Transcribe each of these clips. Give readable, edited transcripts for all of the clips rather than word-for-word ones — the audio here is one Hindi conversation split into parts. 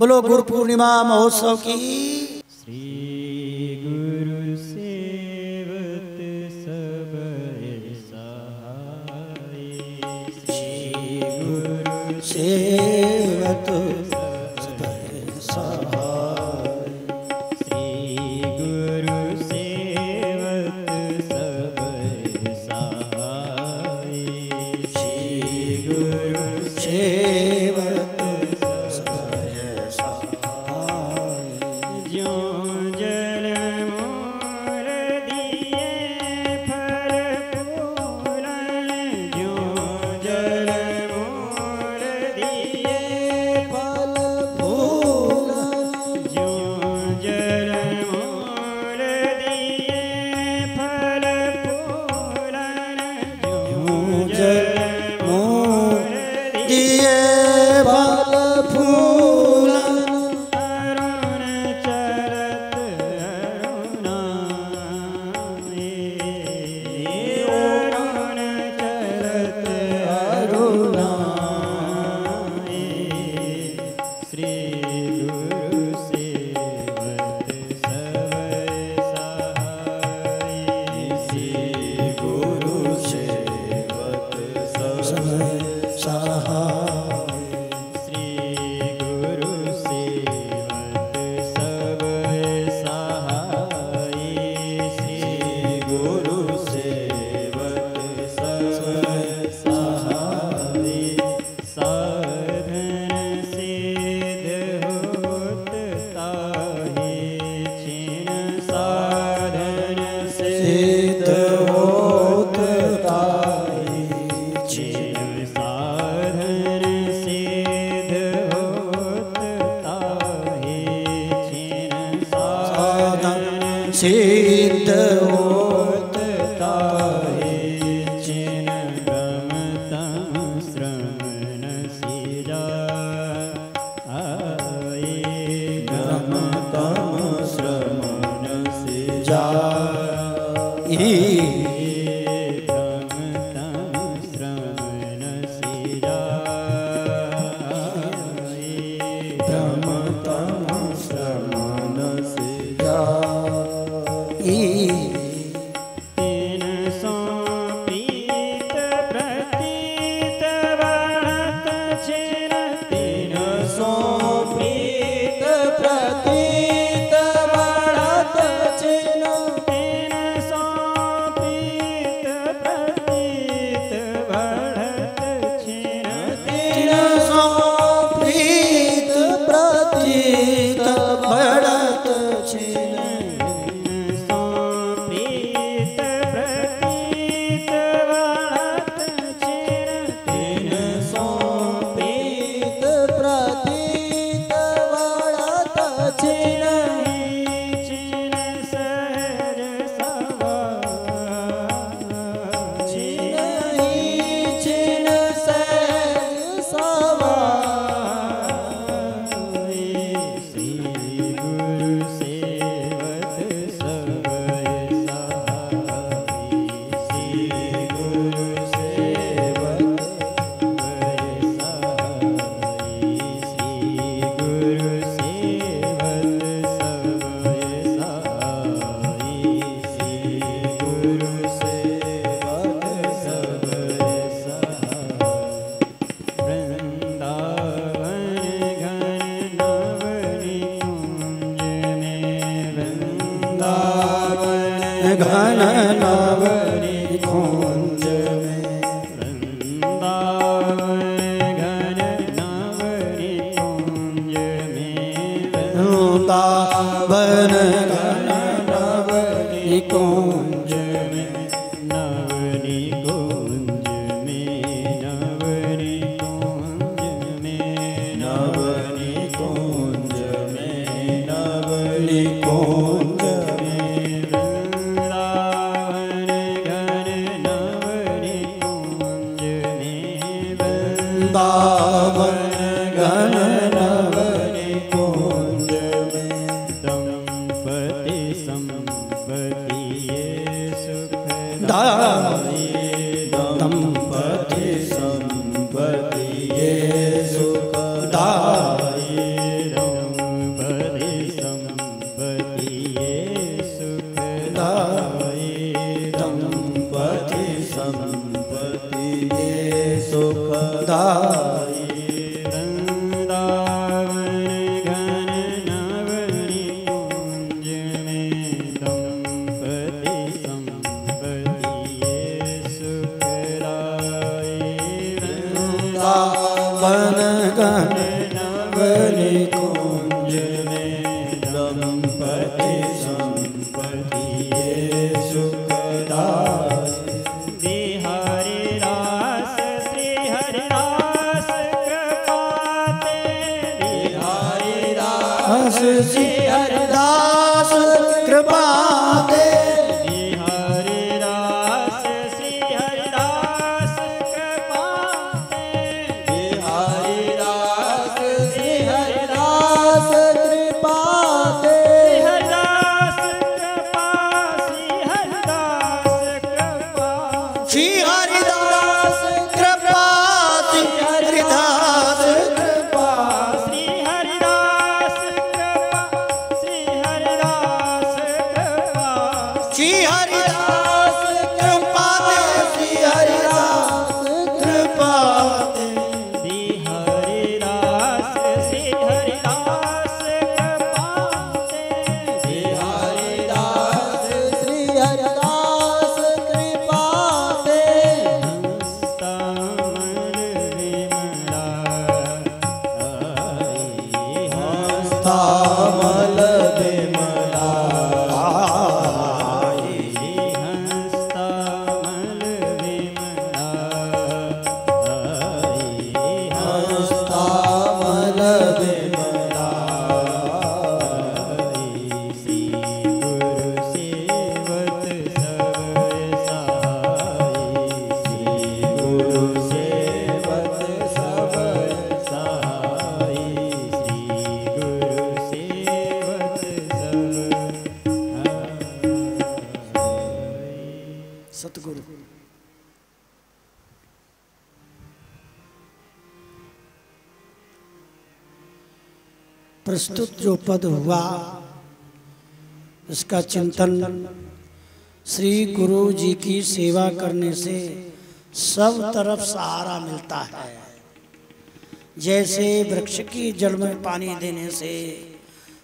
बोलो गुरु पूर्णिमा महोत्सव की। श्री गुरु सेवत सब सहाय, श्री गुरु सेवत सब सहाय, श्री गुरु सेवत सब सहाय, श्री गुरु सेवत सिद्ध होत ताहे, चिन गमतम श्रवण सिजा आए, गमतम श्रवण सिजा घन नवरी कुंज में, वृंदावन घन नवरी कुंज में, वृंदावन घन नवरी कुंज में, नवरी कुंज में, नवरी कुंज में, नवरी कुंज में, नवरी कुंज वृंदावन घन नवरी कुंज में, दंपति संपत्ति ये सुख दाये, दंपति संपत्ति ये सुख दाये, घन नवनी कुंज में दंपति संपत्ति ये सुखदाय। बिहारी रास श्री हरि रास कृपाते, बिहारी रास श्री हरिदास कृपाते, बिहारी रास श्री हरि रास कृपाते, बिहारी रास श्री हरिदास कृपाते, हरिदास कृपा श्री हरिदास कृपा, श्री हरिदास कृपा, श्री हरिदास कृपा, श्री हरिदास कृपा श्री हरिदास कृपा, श्री हरिदास कृपा दे, श्री हरिदास कृपा दे, बिहारी रास श्री हरिदास कृपाते, बिहारी दास श्री हरिदास कृपा दे, हंसतामल विमला हंसतामल विमला हंसतामल विमला हंसतामल विमला श्री गुरु सेवत सब सहाय, श्री गुरु सेवत सब सहाय, श्री गुरु सेवत सब सतगुरु। प्रस्तुत जो पद हुआ इसका चिंतन श्री गुरु जी की सेवा करने से सब तरफ सहारा मिलता है। जैसे वृक्ष की जड़ में पानी देने से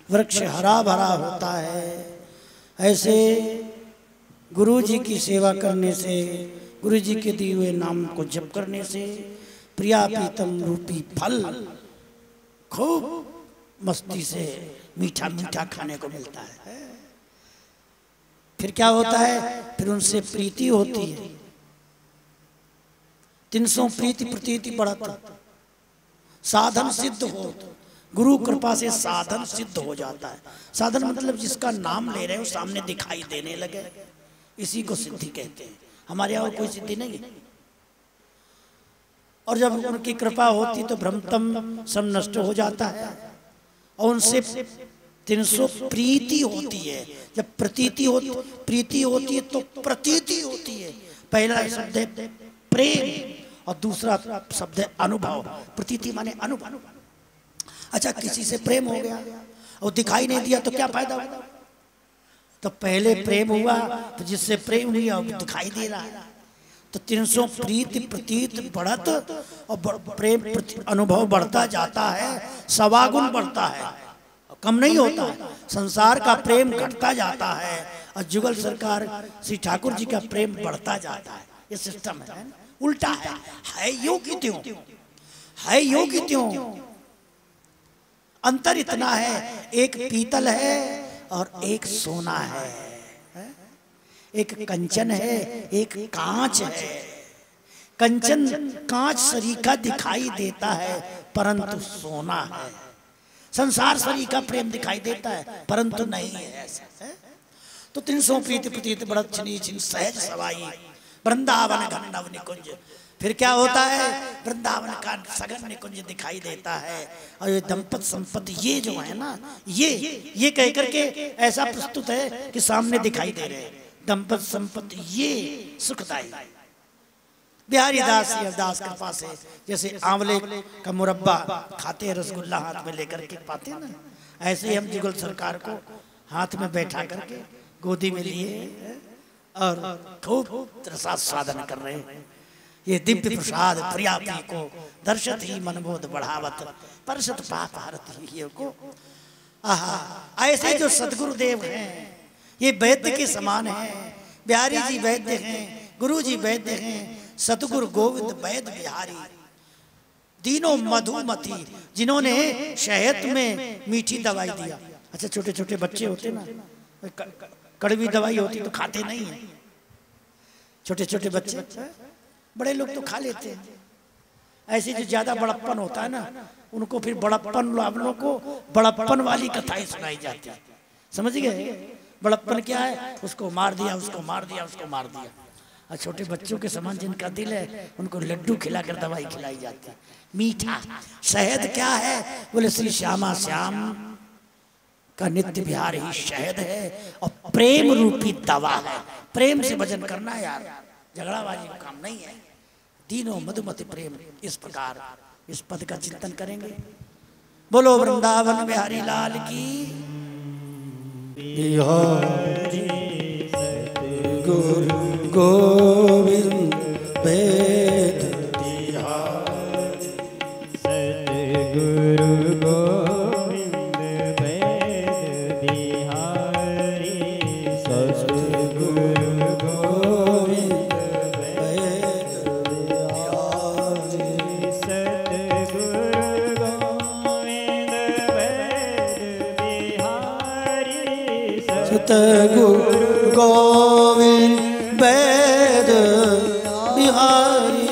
वृक्ष हरा भरा होता है, ऐसे गुरु जी की सेवा करने से, गुरु जी के दिए हुए नाम को जप करने से प्रिया प्रीतम रूपी फल खूब मस्ती से मीठा मीठा खाने को मिलता है। फिर क्या होता है? फिर उनसे प्रीति होती है। 300 प्रीति प्रतीति बढ़त, साधन सिद्ध हो। गुरु कृपा से साधन सिद्ध हो जाता है। साधन मतलब जिसका नाम ले रहे हो सामने दिखाई देने लगे, इसी को सिद्धि कहते हैं। हमारे यहाँ कोई सिद्धि नहीं है। और जब उनकी कृपा होती तो भ्रमतम सब नष्ट हो जाता है और उनसे 300 प्रीति होती है। जब प्रीति होती है तो प्रतीति होती है। पहला शब्द है प्रेम और दूसरा शब्द है अनुभव। प्रतीति माने अनुभव। अच्छा, किसी से प्रेम हो गया और दिखाई नहीं दिया तो क्या फायदा हुआ? तो पहले प्रेम हुआ तो जिससे प्रेम हुआ वो दिखाई दे रहा है। तो 300 प्रीति प्रतीत बढ़त और प्रेम अनुभव बढ़ता जाता है, सवागुण बढ़ता है, कम नहीं होता है। संसार का प्रेम घटता जाता है और जुगल सरकार श्री ठाकुर जी का प्रेम बढ़ता जाता है। ये सिस्टम है, उल्टा है यूं की त्यों, है यूं की त्यों। अंतर इतना है, एक पीतल है और एक सोना है, एक कंचन है, एक कांच है। कंचन कांच सरीका दिखाई देता है परंतु सोना है। संसार सरीका प्रेम दिखाई देता है परंतु नहीं है ऐसा है। तो 300 प्रीति प्रतीत बढ़त छिनी छिन सहज सवाई वृंदावन घन नव निकुंज। फिर क्या होता है? वृंदावन का सघन निकुंज दिखाई देता है। और ये दंपत संपत्ति ये जो है ना, ये कह करके ऐसा प्रस्तुत है कि सामने दिखाई दे रहे हैं। दंपत संपत्ति ये सुखदाई। बिहारी दास दास कृपा से जैसे आंवले का मुरब्बा खाते हैं, रसगुल्ला हाथ में लेकर के पाते हैं ना, ऐसे ही हम जुगल सरकार को हाथ में बैठा करके गोदी में लिए और खूब रसास्वादन कर रहे हैं। ये दिव्य प्रसाद प्रियापी को दर्शत ही मनबोध बढ़ावत परसत पाप हरत ही को। आहा, ऐसे जो सदगुरुदेव हैं ये वैद्य के समान हैं। बिहारी जी वैद्य हैं, गुरु जी वैद्य हैं, सतगुरु गोविंद वैद्य बिहारी। दीनो मधुमती, जिन्होंने शहद में मीठी दवाई दिया। अच्छा छोटे छोटे बच्चे होते ना, कड़वी दवाई होती तो खाते नहीं है, छोटे छोटे बच्चे, बड़े लोग तो खा लेते हैं। ऐसे जो ज्यादा बड़प्पन होता है ना, उनको फिर बड़प्पन वालों को बड़प्पन वाली कथाएं सुनाई जाती है, समझ गए? बड़प्पन क्या है? उसको मार दिया, उसको मार दिया, उसको मार दिया। और छोटे बच्चों के समान जिनका दिल है, उनको लड्डू खिलाकर दवाई खिलाई जाती है, मीठा। शहद क्या है? बोले श्री श्यामा श्याम का नित्य विहार ही शहद है और प्रेम रूपी दवा है। प्रेम से भजन करना यार, झगड़ाबाजी का काम नहीं है। दीनो मधुमति प्रेम, इस प्रकार इस पद का चिंतन करेंगे। बोलो वृंदावन बिहारी लाल की। बिहारी गुरु गोविंद वेद बिहारी, सतगुरु गोविंद वेद बिहारी, सतगुरु गोविंद वेद बिहारी, सतगुरु गोविंद वेद बिहारी, सतगुरु गोविंद वेद बिहारी,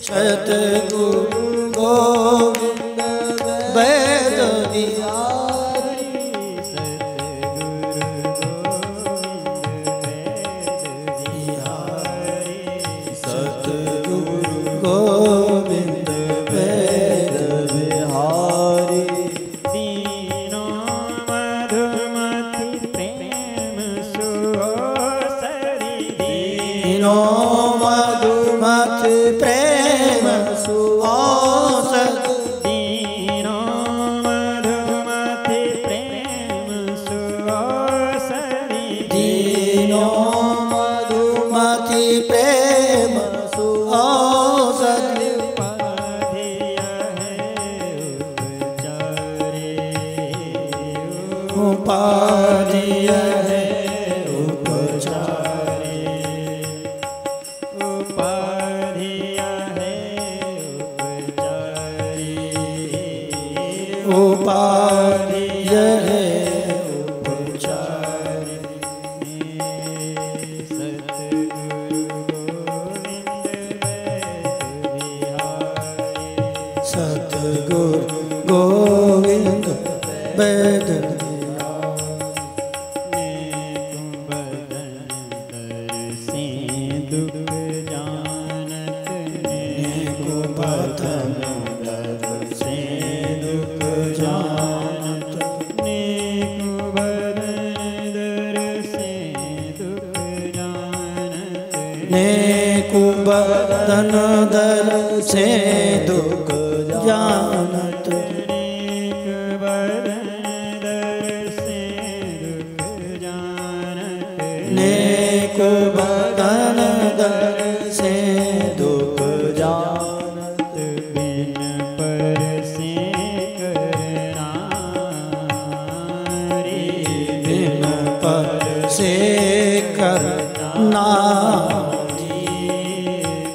सतगुरु गोविंद वेद बिहारी, सतगुरु गोविंद वेद बिहारी। दीनो मधुमति प्रेम सुओसरि, दीनो मधुमति प्रेम सुओसरि, दीनो मधुमति प्रेम सुओसरि, दीनो मधुमति प्रेम सुओसरि, उपाधिय है उपाधिय है उपचारी, उपाधिय है उपचारी, उपाधिय है उपचारी। सतगुरु गोविंद वेद सतगुरु नेकु बदन दर से दुख जानत, नेक बदन दर से दुख जानत, नेकु बदन दर से दुख जानत, बिन पर से करनारी, बिन पर से करना,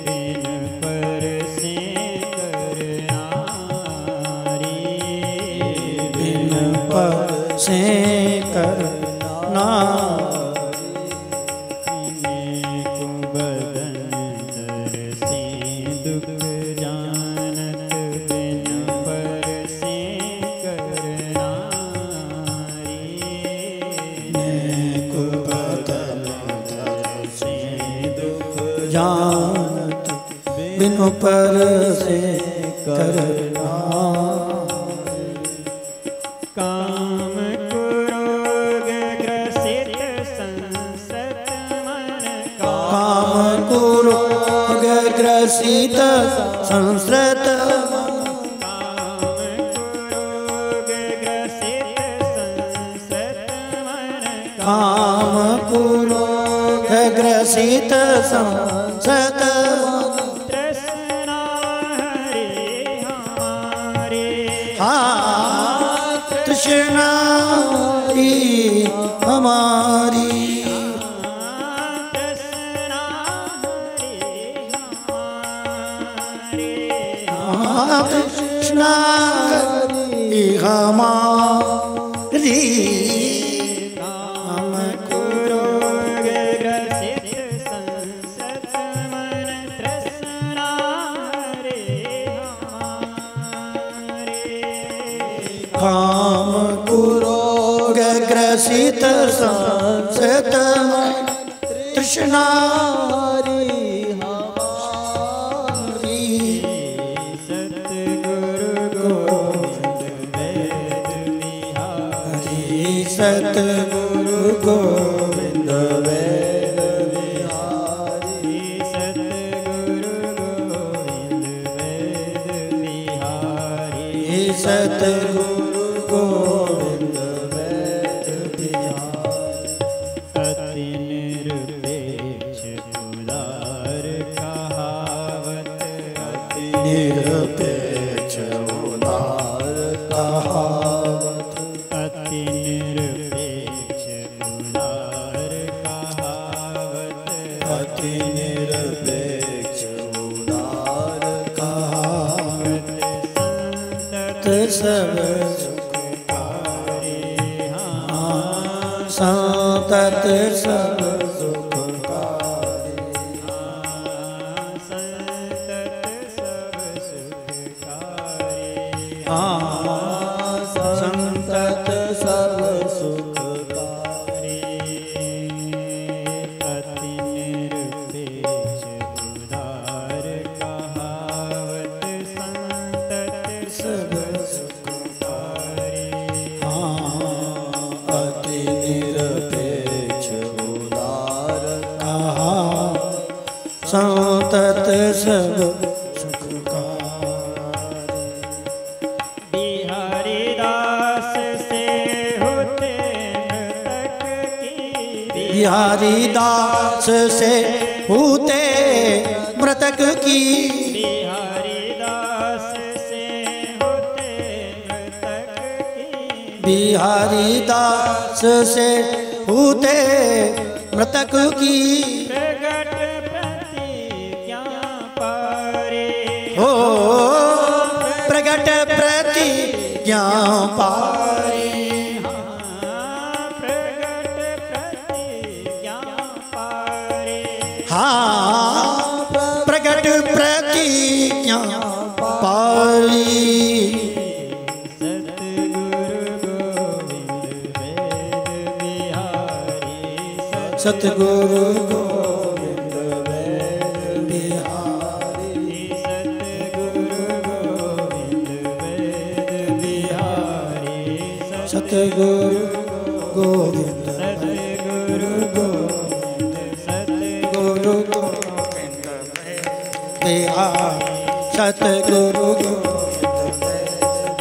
बिन पर से करनारी, बिन पर से करना, नेक बदन दर से दुख जानत, बिन पर से करनारी, नेक बदन दर से दुख जानत, बिन पर से करना, काम कुरोग ग्रसित संसत मन, काम कुरोग ग्रसित संस्कृत, काम कुरोग ग्रसित संसत मन, काम कुरोग ग्रसित संसत, तृष्णा हरे हमारे, तृष्णा ही हमारी, कृष्णा हमारी काम कुरोग ग्रसित संसत मन तृष्णा हरे हमारे। काम कुरोग ग्रसित संसत मन तृष्णा सतगुरु गोविंद वेद बिहारी। सतगुरु गोविंद वेद बिहारी। अति निरपेक्ष उदार कहावत। अति निरपेक्ष उदार कहावत। अति निरपेक्ष उदार कहावत। अति निरपेक्ष उदार कहावत। सब सुखकारी संतत सब सुखकारी। संतत सब सुखकारी। संतत सब सुखकारी। अति निरपेक्ष उदार कहावत। संतत सब अति निरपेक्ष उदार कहावत। संतत सब सुखकारी। बिहारी दास से होते मृतक की। बिहारी दास से होते मृतक की। बिहारी दास से होते मृतक की। बिहारी दास से होते मृतक की। प्रगट प्रतिज्ञा पारे। हो प्रगट प्रतिज्ञा पारे। प्रगट प्रतिज्ञा पारे। हाँ प्रगट प्रतिज्ञा पारी। सतगुरु गोविंद बिहारी। सतगुरु गोविंद सतगुरु गोविंद सतगुरु गोविंद बिहारी। सतगुरु गोविंद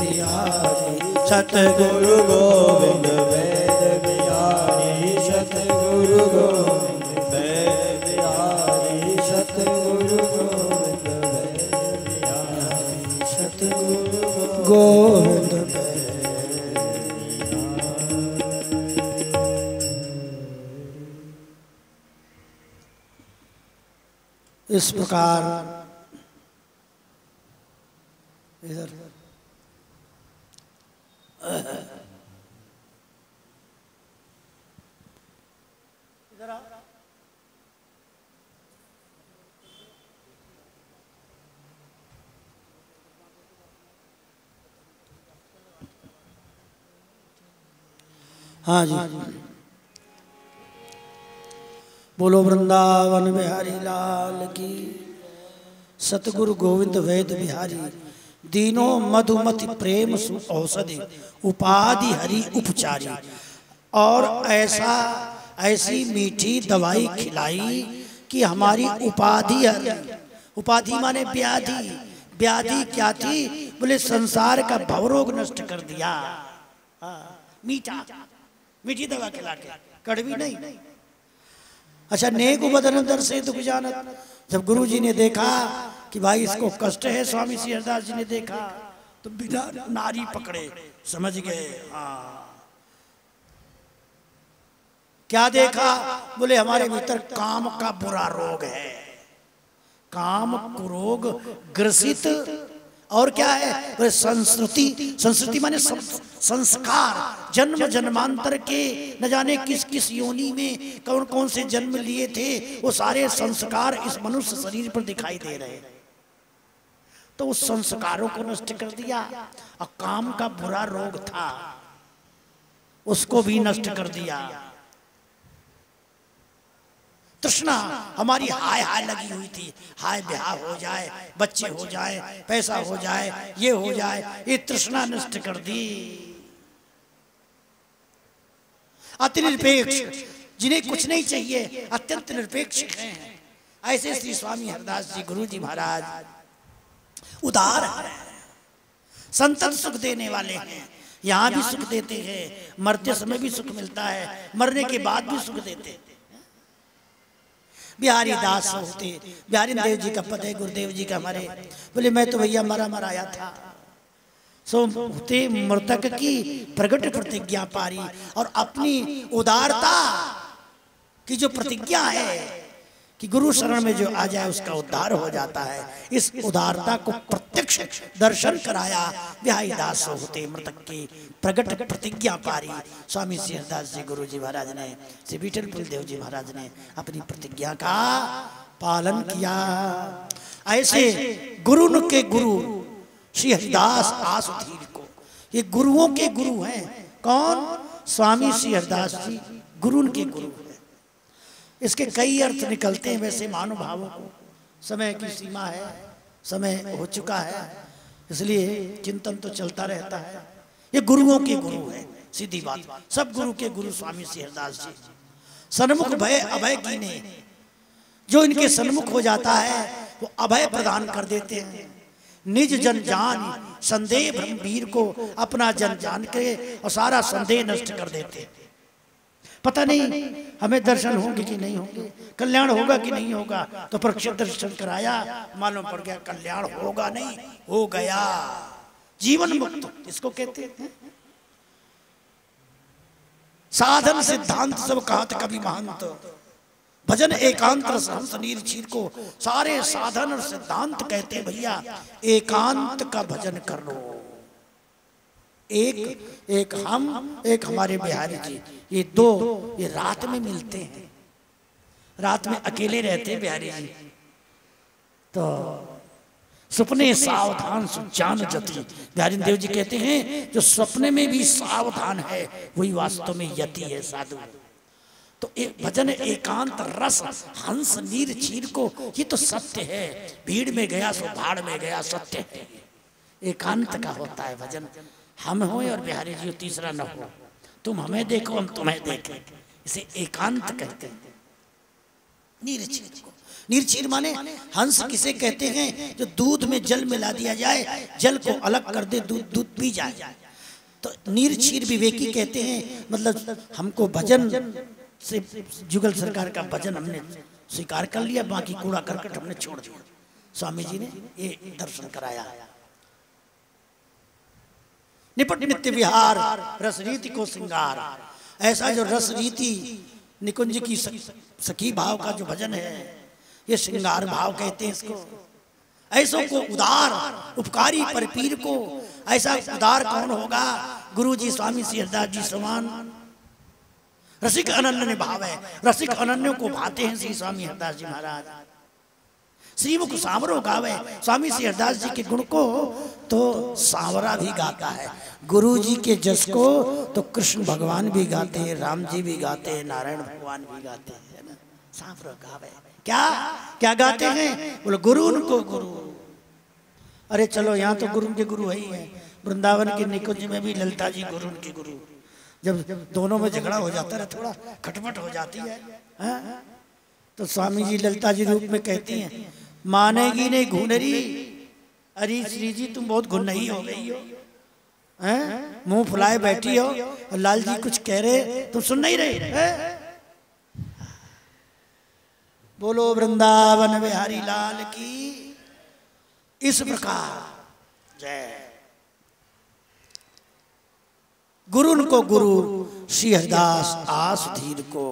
बिहारी। सतगुरु गोविंद वेद बिहारी। सतगुरु गोविंद वेद बिहारी। सतगुरु गोविंद वेद बिहारी। सतगुरु गोविंद वेद। इस प्रकार इधर हाँ जी। बोलो वृंदावन बिहारी लाल की। सतगुरु गोविंद वेद बिहारी। दीनो मधुमति प्रेम सु औषधि उपाधि हरि उपचारी। और ऐसी मीठी दवाई खिलाई कि हमारी उपाधि हरि। उपाधि माने व्याधि। व्याधि क्या थी? बोले संसार का भवरोग नष्ट कर दिया। मीठा मीठी दवा खिला के, कड़वी नहीं। अच्छा, नेक बदन दर से दुख जानत। जब गुरु जी ने देखा कि भाई इसको कष्ट है, स्वामी श्री हरदास जी ने देखा तो बिना नारी पकड़े समझ गए। क्या देखा? बोले हमारे भीतर काम का बुरा रोग है। काम कुरोग ग्रसित और क्या है? बोले संस्कृति। संस्कृति माने संस्कार, जन्म जन्मांतर के न जाने किस किस योनि में कौन कौन से जन्म लिए थे, वो सारे संस्कार इस मनुष्य शरीर पर दिखाई दे रहे। तो उस संस्कारों को नष्ट कर दिया। और काम का बुरा रोग था, उसको भी नष्ट कर दिया। तृष्णा हमारी हाय हाय लगी हुई थी, हाय ब्याह हो जाए, बच्चे हो जाए, पैसा हो जाए, ये हो जाए, ये तृष्णा नष्ट कर दी। अति निरपेक्ष, जिन्हें कुछ नहीं चाहिए, अत्यंत निरपेक्ष हैं, ऐसे श्री स्वामी हरदास जी गुरु जी महाराज उदार है, संतत सुख देने वाले हैं। यहां भी सुख देते हैं, मरते समय भी सुख मिलता है, मरने के बाद भी सुख देते हैं। बिहारी दास होते, बिहारी देव जी का पद है, गुरुदेव जी का हमारे, बोले मैं तो भैया मरा मराया था। सो होते मृतक की प्रगट प्रतिज्ञा पारी, और अपनी उदारता की जो प्रतिज्ञा है कि गुरु शरण में जो आ जाए उसका उद्धार हो जाता है, इस उदारता को प्रत्यक्ष दर्शन कराया बिहारी दास होते मृतक की प्रगट प्रतिज्ञा पारी। स्वामी श्री हरदास जी गुरु जी महाराज ने, श्री विठल देव जी महाराज ने अपनी प्रतिज्ञा का पालन किया। ऐसे गुरु के गुरु श्री हरिदास आसुधीर को, ये गुरुओं के गुरु हैं। कौन? स्वामी श्री हरदास जी गुरु के गुरु हैं। इसके कई अर्थ निकलते हैं वैसे महानुभावों को। समय की सीमा है, समय हो चुका है, इसलिए चिंतन तो चलता रहता है। ये गुरुओं के गुरु है, सीधी बात। सब गुरु के गुरु स्वामी श्री हरदास जी। सन्मुख भय अभय कीने, जो इनके सन्मुख हो जाता है वो अभय प्रदान कर देते हैं। निज जन जान संदेह ब्रह्मवीर को अपना जन जान के और सारा संदेह नष्ट कर देते हैं। पता नहीं हमें दर्शन होंगे कि नहीं होंगे, कल्याण होगा कि नहीं होगा, तो परीक्षित दर्शन कराया, मालूम पड़ गया कल्याण होगा नहीं, हो गया। जीवन मुक्त इसको कहते हैं। साधन सिद्धांत सब कहत कभी महंत, भजन एकांत रस हंस नीर चीर को सारे साधन और सिद्धांत कहते हैं भैया एकांत का भजन कर लो। एक हम, एक हमारे बिहारी जी, ये दो ये रात में मिलते हैं, रात में अकेले रहते हैं बिहारी जी। तो सपने सावधान सुजान जति, बिहारी देव जी कहते हैं जो सपने में भी सावधान है वही वास्तव में यति है, साधु। तो एक भजन एकांत रस हंस नीर चीर को, ये तो सत्य है। भीड़ में गया सो भाड़ में गया, सत्य है। एकांत का होता है भजन। हम हो और बिहारी जी तीसरा न हो, तुम हमें देखो हम तुम्हें देखें, इसे एकांत कहते हैं। नीरचीर को, नीरचीर माने हंस किसे कहते हैं? जो दूध में जल मिला दिया जाए, जल को अलग कर दे, दूध दूध पी जाए, तो नीरचीर विवेकी कहते हैं। मतलब हमको भजन से, जुगल सरकार का भजन हमने स्वीकार कर लिया, बाकी कूड़ा करकट हमने छोड़ दिया। स्वामी जी ने ये दर्शन कराया। निपट नित्य विहार रस रीति को सिंगार, ऐसा जो रस रीति निकुंज की सखी भाव का जो भजन है, ये श्रृंगार भाव कहते हैं इसको। ऐसों को उदार उपकारी परपीर को, ऐसा उदार कौन होगा? गुरु जी स्वामी श्री हरदास जी समान। रसिक अनन्य भाव है, रसिक अनन्यों को भाते हैं श्री स्वामी हरदास जी महाराज। श्रीमुख सांवरो गावे, स्वामी श्री हरदास जी के गुण को तो सांवरा भी गाता है। गुरु जी के जस को तो कृष्ण भगवान भी गाते हैं, राम जी भी गाते हैं, नारायण भगवान भी गाते हैं ना। सांवरो गावे, क्या क्या गाते हैं? बोलो गुरु उनको गुरु। अरे चलो यहाँ तो गुरु के गुरु है ही है, वृंदावन के निकुंज में भी ललिता जी गुरु उनके गुरु। जब दोनों में झगड़ा हो जाता है, थोड़ा खटपट हो जाती है, तो स्वामी जी ललिता जी रूप में कहती हैं, मानेगी नहीं घुनरी, अरे श्री जी तुम बहुत घुनई हो गई हो, हैं? मुंह फुलाए बैठी हो और लाल जी कुछ कह रहे तुम सुन नहीं रहे। बोलो वृंदावन बिहारी लाल की। इस प्रकार जय। गुरु को गुरु श्री हरदास आसुधीर को।